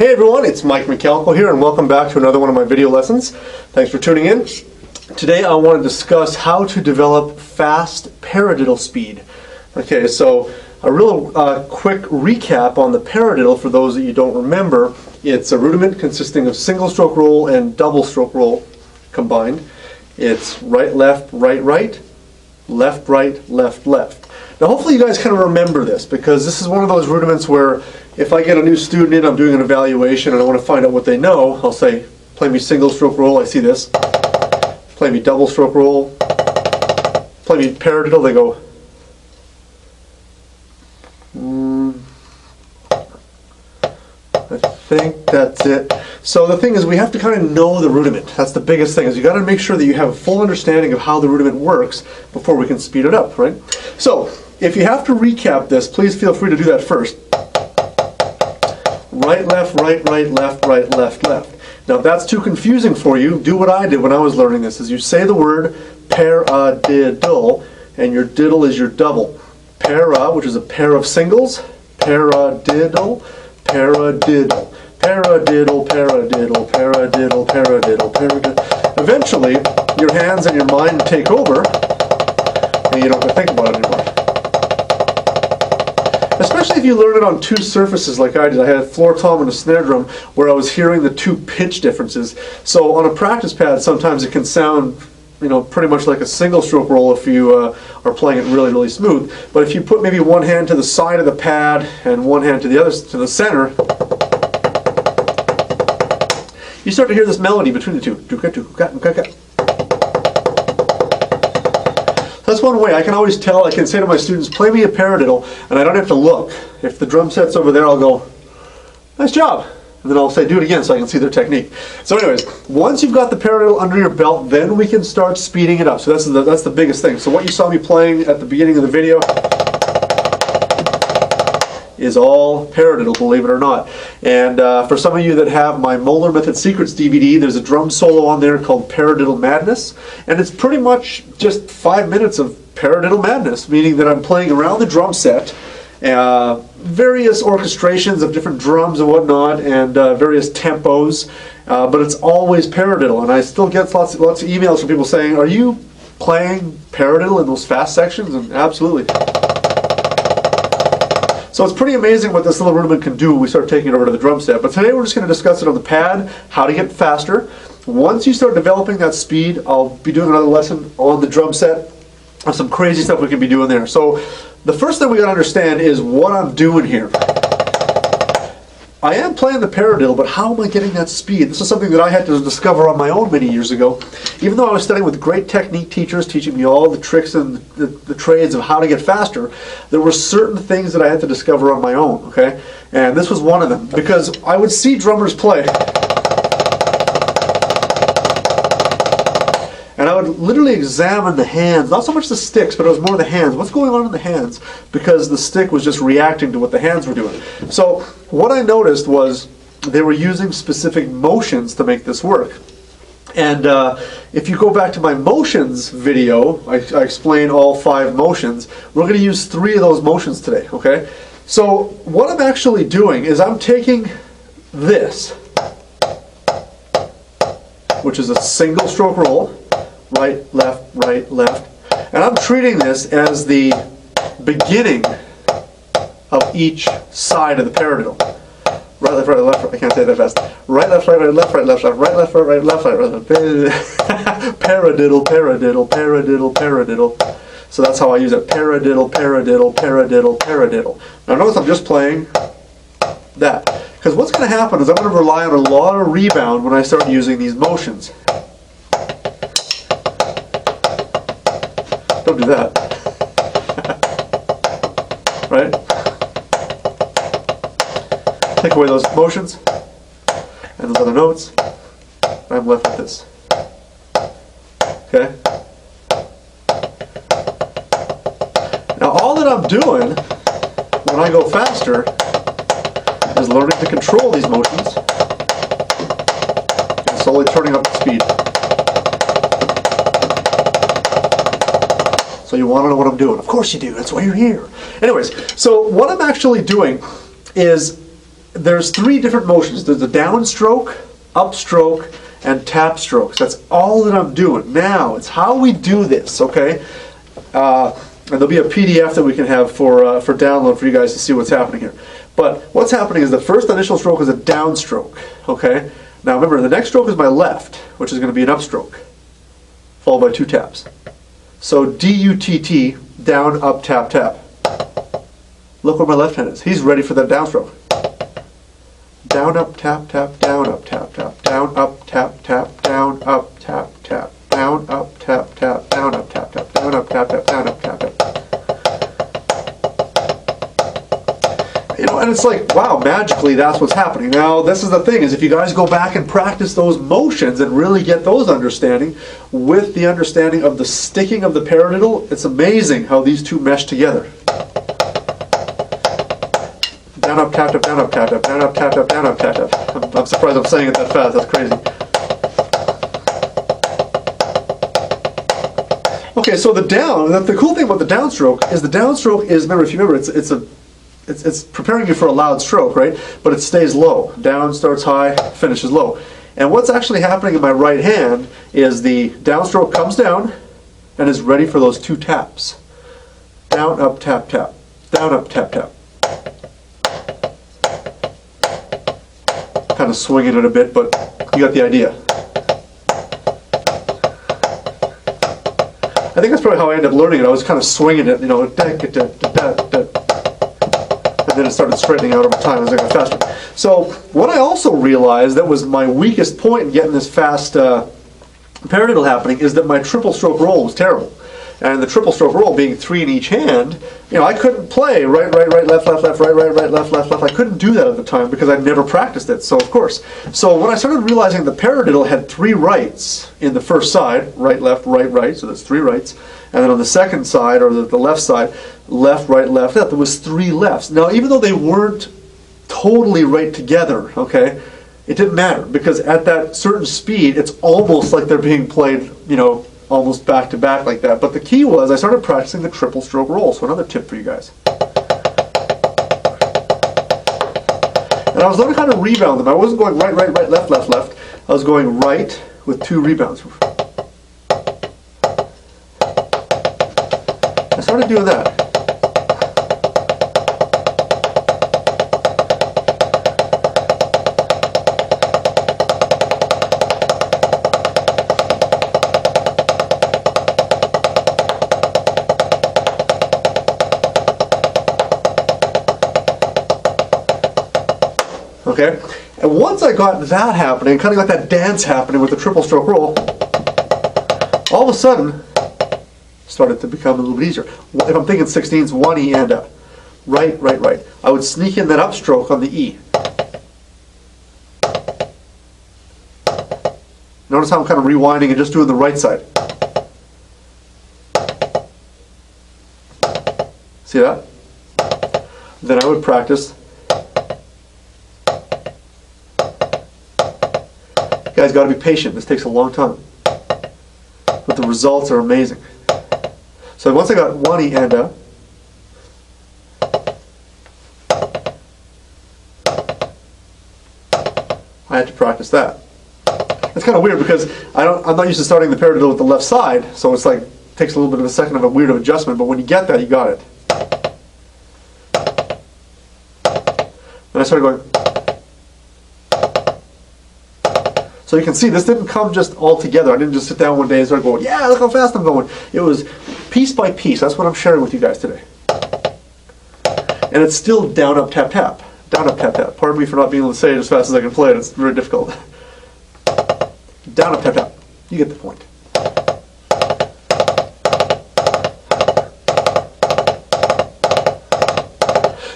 Hey everyone, it's Mike McAlco here and welcome back to another one of my video lessons. Thanks for tuning in. Today I want to discuss how to develop fast paradiddle speed. Okay, so a real quick recap on the paradiddle for those that you don't remember. It's a rudiment consisting of single stroke roll and double stroke roll combined. It's right, left, right, right, left, right, left, left. Now hopefully you guys kind of remember this because this is one of those rudiments where if I get a new student in, I'm doing an evaluation and I want to find out what they know, I'll say, play me single stroke roll, I see this. Play me double stroke roll. Play me paradiddle, they go, I think that's it. So the thing is, we have to kind of know the rudiment. That's the biggest thing, is you got to make sure that you have a full understanding of how the rudiment works before we can speed it up, right? So if you have to recap this, please feel free to do that first. Right, left, right, right, left, right, left, left. Now if that's too confusing for you, do what I did when I was learning this, is you say the word paradiddle, and your diddle is your double. Para, which is a pair of singles, paradiddle, paradiddle. Paradiddle, paradiddle, paradiddle, paradiddle, paradiddle. Eventually, your hands and your mind take over, and you don't have to think about it anymore. Especially if you learn it on two surfaces like I did. I had a floor tom and a snare drum where I was hearing the two pitch differences. So on a practice pad, sometimes it can sound, pretty much like a single stroke roll if you are playing it really, really smooth. But if you put maybe one hand to the side of the pad and one hand to the other, to the center, you start to hear this melody between the two. That's one way. I can always tell. I can say to my students, play me a paradiddle, and I don't have to look. If the drum set's over there, I'll go, nice job. And then I'll say, do it again so I can see their technique. So anyways, once you've got the paradiddle under your belt, then we can start speeding it up. So that's the biggest thing. So what you saw me playing at the beginning of the video is all paradiddle, believe it or not. And for some of you that have my Molar Method Secrets DVD, there's a drum solo on there called Paradiddle Madness, and it's pretty much just 5 minutes of paradiddle madness, meaning that I'm playing around the drum set, various orchestrations of different drums and whatnot, and various tempos, but it's always paradiddle. And I still get lots of emails from people saying, are you playing paradiddle in those fast sections? And absolutely. So it's pretty amazing what this little rudiment can do when we start taking it over to the drum set. But today we're just going to discuss it on the pad, how to get faster. Once you start developing that speed, I'll be doing another lesson on the drum set of some crazy stuff we can be doing there. So the first thing we got to understand is what I'm doing here. I am playing the paradiddle, but how am I getting that speed? This is something that I had to discover on my own many years ago. Even though I was studying with great technique teachers, teaching me all the tricks and the trades of how to get faster, there were certain things that I had to discover on my own, okay? And this was one of them, because I would see drummers play, and I would literally examine the hands, not so much the sticks, but it was more the hands. What's going on in the hands? Because the stick was just reacting to what the hands were doing. So what I noticed was they were using specific motions to make this work. And if you go back to my motions video, I explain all 5 motions. We're going to use 3 of those motions today, okay? So what I'm actually doing is I'm taking this, which is a single stroke roll, right, left, and I'm treating this as the beginning of each side of the paradiddle. Right, left, right, left, right. I can't say that fast. Right, left, right, left, right, left, left, right, left, right, left, right, left. Paradiddle, paradiddle, paradiddle, paradiddle. So that's how I use it. Paradiddle, paradiddle, paradiddle, paradiddle. Now notice I'm just playing that. Because what's going to happen is I'm going to rely on a lot of rebound when I start using these motions. Don't do that. Right? Take away those motions and those other notes. I'm left with this. Okay? Now all that I'm doing when I go faster is learning to control these motions and slowly turning up the speed. So you want to know what I'm doing. Of course you do. That's why you're here. Anyways, so what I'm actually doing is there's three different motions. There's the downstroke, upstroke, and tap strokes. That's all that I'm doing. Now, it's how we do this, okay? And there'll be a PDF that we can have for download for you guys to see what's happening here. But what's happening is the first initial stroke is a downstroke, okay? Now remember, the next stroke is my left, which is going to be an upstroke, followed by 2 taps. So D-U-T-T, down, up, tap, tap. Look where my left hand is. He's ready for that downstroke. Down, up, tap, tap, down, up, tap, tap, down, up, tap, tap, down, up, tap, tap, down, up, tap, tap, down, up, tap, tap, down, up, tap, tap, down, up, tap, tap. You know, and it's like, wow, magically that's what's happening. Now, this is the thing, is if you guys go back and practice those motions and really get those understanding, with the understanding of the sticking of the paradiddle, it's amazing how these two mesh together. Down, up, tap, tap, down, up, tap, tap, down, up, tap, tap, down, up, tap, tap. I'm surprised I'm saying it that fast, that's crazy. Okay, so the cool thing about the downstroke is remember, if you remember, it's preparing you for a loud stroke, right? But it stays low. Down starts high, finishes low. And what's actually happening in my right hand is the downstroke comes down and is ready for those 2 taps. Down, up, tap, tap. Down, up, tap, tap. Kind of swinging it a bit, but you got the idea. I think that's probably how I ended up learning it. I was kind of swinging it, you know, and then it started straightening out over time as I got faster. So what I also realized that was my weakest point in getting this fast paradiddle happening is that my triple stroke roll was terrible. And the triple stroke roll being 3 in each hand, you know, I couldn't play right, right, right, left, left, left, right, right, right, left, left, left. I couldn't do that at the time because I'd never practiced it, so of course. So when I started realizing the paradiddle had 3 rights in the first side, right, left, right, right, so that's 3 rights. And then on the second side, or the left side, left, right, left, left, there was 3 lefts. Now, even though they weren't totally right together, okay, it didn't matter because at that certain speed, it's almost like they're being played, you know, almost back to back like that. But the key was I started practicing the triple stroke roll. So another tip for you guys. And I was learning how to rebound them. I wasn't going right, right, right, left, left, left. I was going right with 2 rebounds. I started doing that. Okay, and once I got that happening, kind of got that dance happening with the triple stroke roll, all of a sudden, started to become a little bit easier. If I'm thinking 16s, 1 E and a right, right, right. I would sneak in that upstroke on the E. Notice how I'm kind of rewinding and just doing the right side. See that? Then I would practice. You guys got to be patient. This takes a long time. But the results are amazing. So once I got 1 E and a, I had to practice that. It's kind of weird because I'm not used to starting the paradiddle with the left side, so it's like takes a little bit of a second of a weird adjustment, but when you get that, you got it. Then I started going. So you can see this didn't come just all together. I didn't just sit down one day and start going, yeah, look how fast I'm going. It was piece by piece. That's what I'm sharing with you guys today. And it's still down, up, tap, tap. Down, up, tap, tap. Pardon me for not being able to say it as fast as I can play it. It's very difficult. Down, up, tap, tap. You get the point.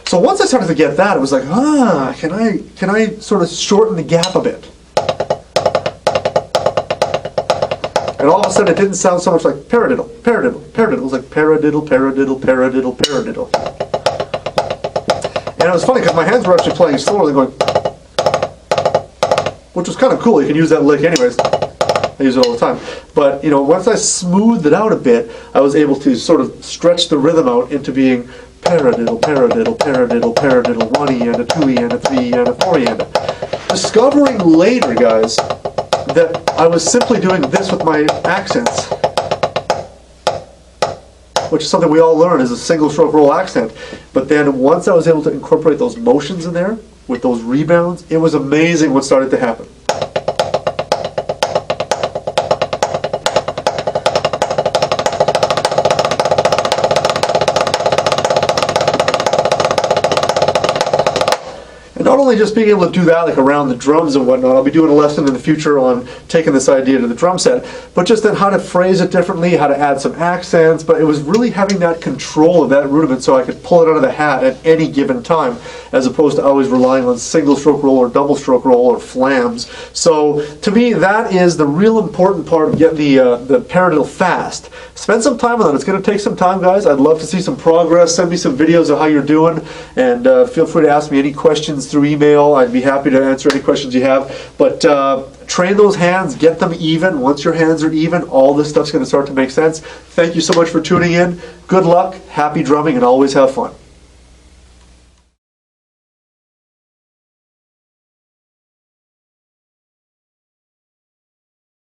So once I started to get that, it was like, can I sort of shorten the gap a bit? And all of a sudden, it didn't sound so much like paradiddle, paradiddle, paradiddle. It was like paradiddle, paradiddle, paradiddle, paradiddle. And it was funny because my hands were actually playing slower than going, which was kind of cool. You can use that lick anyways. I use it all the time. But, you know, once I smoothed it out a bit, I was able to sort of stretch the rhythm out into being Paradiddle, paradiddle, paradiddle, paradiddle, 1 and a 2 and a 3 and a 4 and a. Discovering later, guys, that I was simply doing this with my accents, which is something we all learn is a single stroke roll accent. But then once I was able to incorporate those motions in there with those rebounds, it was amazing what started to happen. Not only just being able to do that like around the drums and whatnot, I'll be doing a lesson in the future on taking this idea to the drum set, but just then how to phrase it differently, how to add some accents, but it was really having that control of that rudiment so I could pull it out of the hat at any given time, as opposed to always relying on single stroke roll or double stroke roll or flams. So to me, that is the real important part of getting the paradiddle fast. Spend some time on that. It's going to take some time, guys. I'd love to see some progress. Send me some videos of how you're doing, and feel free to ask me any questions through email. I'd be happy to answer any questions you have. But train those hands, get them even. Once your hands are even, all this stuff's going to start to make sense. Thank you so much for tuning in. Good luck, happy drumming, and always have fun.